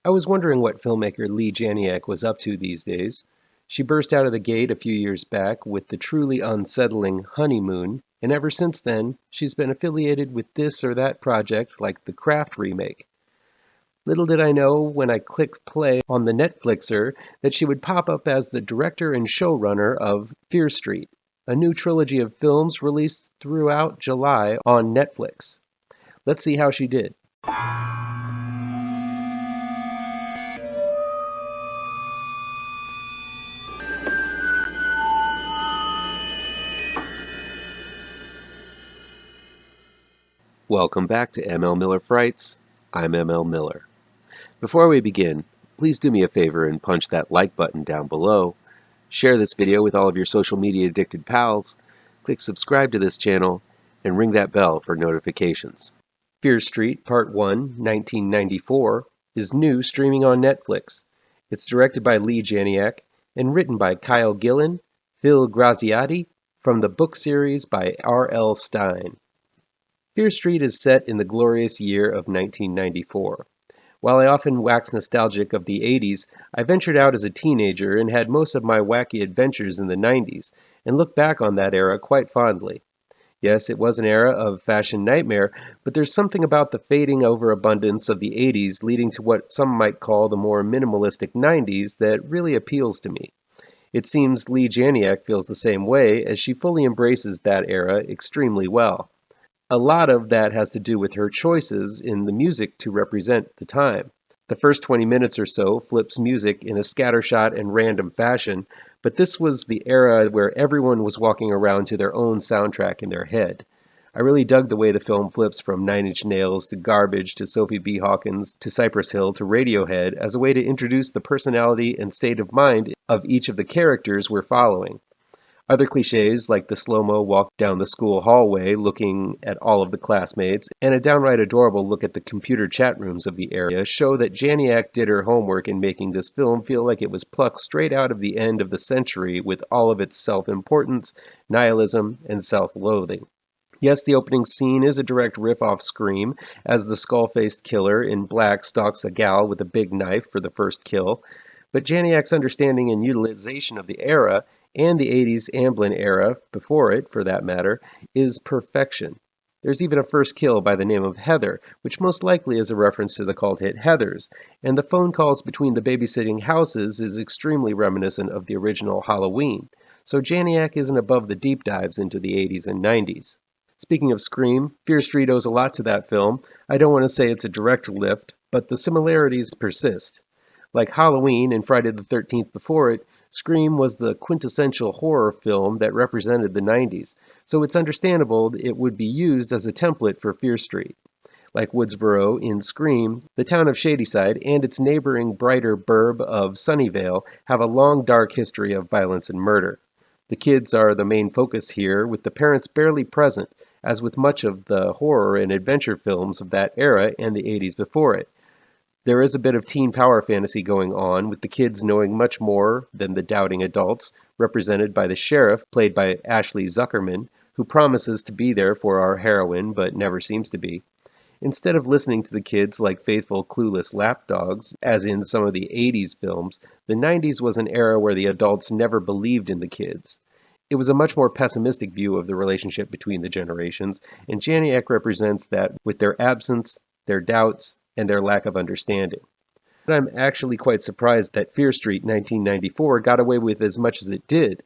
I was wondering what filmmaker Leigh Janiak was up to these days. She burst out of the gate a few years back with the truly unsettling Honeymoon, and ever since then, she's been affiliated with this or that project like the Craft remake. Little did I know when I clicked play on the Netflixer that she would pop up as the director and showrunner of Fear Street, a new trilogy of films released throughout July on Netflix. Let's see how she did. Welcome back to ML Miller Frights. I'm ML Miller. Before we begin, please do me a favor and punch that like button down below. Share this video with all of your social media addicted pals. Click subscribe to this channel and ring that bell for notifications. Fear Street Part 1, 1994 is new streaming on Netflix. It's directed by Leigh Janiak and written by Kyle Gillen, Phil Graziati, from the book series by R.L. Stine. Fear Street is set in the glorious year of 1994. While I often wax nostalgic of the 80s, I ventured out as a teenager and had most of my wacky adventures in the 90s, and look back on that era quite fondly. Yes, it was an era of fashion nightmare, but there's something about the fading overabundance of the 80s leading to what some might call the more minimalistic 90s that really appeals to me. It seems Leigh Janiak feels the same way, as she fully embraces that era extremely well. A lot of that has to do with her choices in the music to represent the time. The first 20 minutes or so flips music in a scattershot and random fashion, but this was the era where everyone was walking around to their own soundtrack in their head. I really dug the way the film flips from Nine Inch Nails to Garbage to Sophie B. Hawkins to Cypress Hill to Radiohead as a way to introduce the personality and state of mind of each of the characters we're following. Other cliches, like the slow-mo walk down the school hallway looking at all of the classmates, and a downright adorable look at the computer chat rooms of the area, show that Janiak did her homework in making this film feel like it was plucked straight out of the end of the century with all of its self-importance, nihilism, and self-loathing. Yes, the opening scene is a direct riff off Scream, as the skull-faced killer in black stalks a gal with a big knife for the first kill, but Janiak's understanding and utilization of the era and the 80s Amblin era, before it for that matter, is perfection. There's even a first kill by the name of Heather, which most likely is a reference to the cult hit Heathers, and the phone calls between the babysitting houses is extremely reminiscent of the original Halloween, so Janiak isn't above the deep dives into the 80s and 90s. Speaking of Scream, Fear Street owes a lot to that film. I don't want to say it's a direct lift, but the similarities persist. Like Halloween and Friday the 13th before it, Scream was the quintessential horror film that represented the 90s, so it's understandable it would be used as a template for Fear Street. Like Woodsboro in Scream, the town of Shadyside and its neighboring brighter burb of Sunnyvale have a long dark history of violence and murder. The kids are the main focus here, with the parents barely present, as with much of the horror and adventure films of that era and the 80s before it. There is a bit of teen power fantasy going on, with the kids knowing much more than the doubting adults, represented by the sheriff, played by Ashley Zuckerman, who promises to be there for our heroine but never seems to be. Instead of listening to the kids like faithful, clueless lapdogs, as in some of the 80s films, the 90s was an era where the adults never believed in the kids. It was a much more pessimistic view of the relationship between the generations, and Janiak represents that with their absence, their doubts, and their lack of understanding. But I'm actually quite surprised that Fear Street 1994 got away with as much as it did.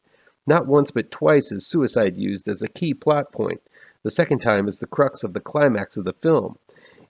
Not once but twice is suicide used as a key plot point. The second time is the crux of the climax of the film.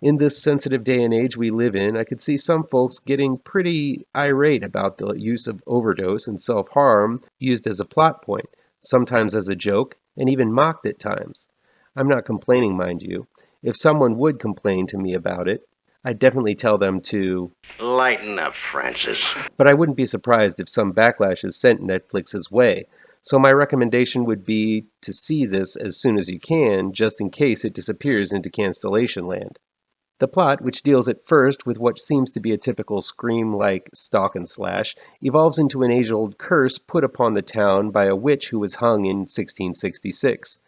In this sensitive day and age we live in, I could see some folks getting pretty irate about the use of overdose and self-harm used as a plot point, sometimes as a joke, and even mocked at times. I'm not complaining, mind you. If someone would complain to me about it, I'd definitely tell them to lighten up, Francis. But I wouldn't be surprised if some backlash is sent Netflix's way. So my recommendation would be to see this as soon as you can, just in case it disappears into cancellation land. The plot, which deals at first with what seems to be a typical Scream-like stalk and slash, evolves into an age-old curse put upon the town by a witch who was hung in 1666.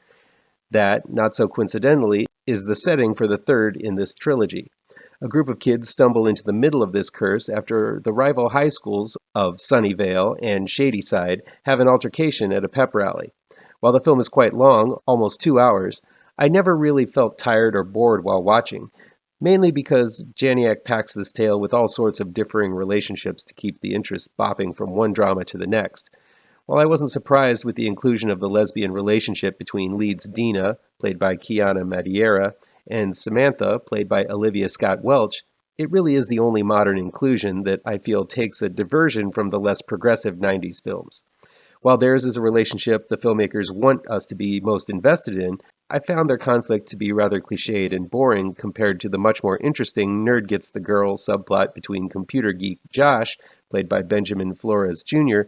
That, not so coincidentally, is the setting for the third in this trilogy. A group of kids stumble into the middle of this curse after the rival high schools of Sunnyvale and Shadyside have an altercation at a pep rally. While the film is quite long, almost 2 hours, I never really felt tired or bored while watching, mainly because Janiak packs this tale with all sorts of differing relationships to keep the interest bopping from one drama to the next. While I wasn't surprised with the inclusion of the lesbian relationship between leads Dina, played by Kiana Madeira, and Samantha, played by Olivia Scott Welch, it really is the only modern inclusion that I feel takes a diversion from the less progressive 90s films. While theirs is a relationship the filmmakers want us to be most invested in, I found their conflict to be rather cliched and boring compared to the much more interesting nerd gets the girl subplot between computer geek Josh, played by Benjamin Flores Jr.,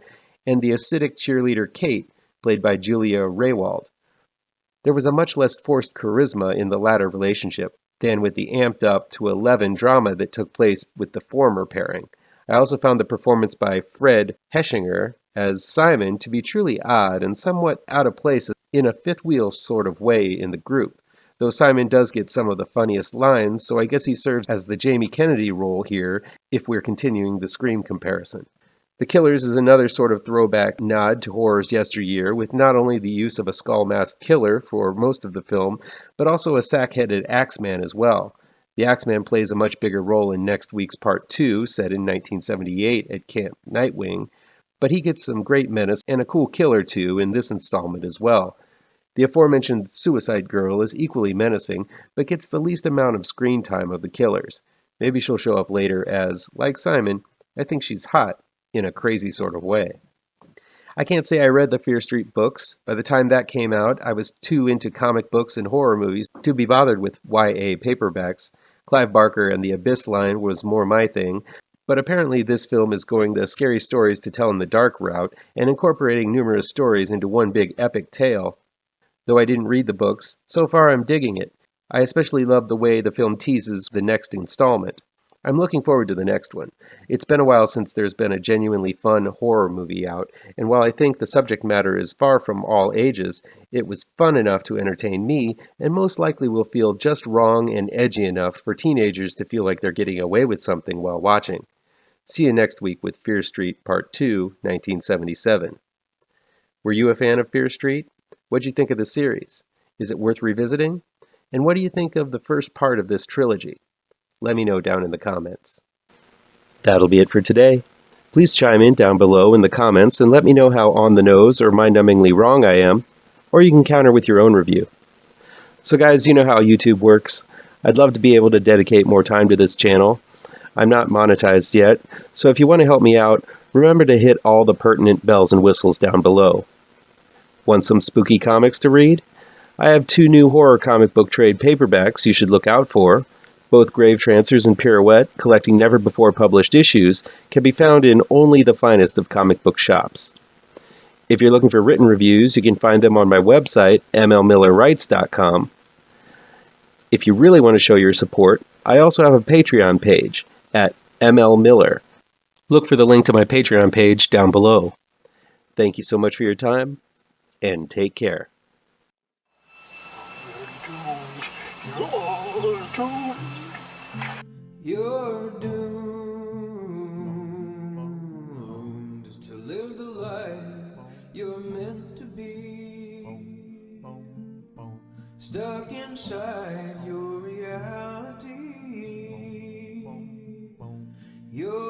and the acidic cheerleader Kate, played by Julia Raywald. There was a much less forced charisma in the latter relationship than with the amped up to 11 drama that took place with the former pairing. I also found the performance by Fred Heschinger as Simon to be truly odd and somewhat out of place in a fifth wheel sort of way in the group, though Simon does get some of the funniest lines, so I guess he serves as the Jamie Kennedy role here if we're continuing the Scream comparison. The Killers is another sort of throwback nod to horror's yesteryear, with not only the use of a skull-masked killer for most of the film, but also a sack-headed Axeman as well. The Axeman plays a much bigger role in next week's Part 2, set in 1978 at Camp Nightwing, but he gets some great menace and a cool kill or two in this installment as well. The aforementioned Suicide Girl is equally menacing, but gets the least amount of screen time of the killers. Maybe she'll show up later as, like Simon, I think she's hot, in a crazy sort of way. I can't say I read the Fear Street books. By the time that came out, I was too into comic books and horror movies to be bothered with YA paperbacks. Clive Barker and the Abyss line was more my thing, but apparently this film is going the scary stories to tell in the dark route and incorporating numerous stories into one big epic tale. Though I didn't read the books, so far I'm digging it. I especially love the way the film teases the next installment. I'm looking forward to the next one. It's been a while since there's been a genuinely fun horror movie out, and while I think the subject matter is far from all ages, it was fun enough to entertain me, and most likely will feel just wrong and edgy enough for teenagers to feel like they're getting away with something while watching. See you next week with Fear Street Part 2, 1977. Were you a fan of Fear Street? What'd you think of the series? Is it worth revisiting? And what do you think of the first part of this trilogy? Let me know down in the comments. That'll be it for today. Please chime in down below in the comments and let me know how on the nose or mind-numbingly wrong I am, or you can counter with your own review. So guys, you know how YouTube works. I'd love to be able to dedicate more time to this channel. I'm not monetized yet, so if you want to help me out, remember to hit all the pertinent bells and whistles down below. Want some spooky comics to read? I have 2 new horror comic book trade paperbacks you should look out for. Both Grave Trancers and Pirouette, collecting never-before-published issues, can be found in only the finest of comic book shops. If you're looking for written reviews, you can find them on my website, mlmillerwrites.com. If you really want to show your support, I also have a Patreon page at mlmiller. Look for the link to my Patreon page down below. Thank you so much for your time, and take care. You're doomed to live the life you're meant to be, stuck inside your reality. You're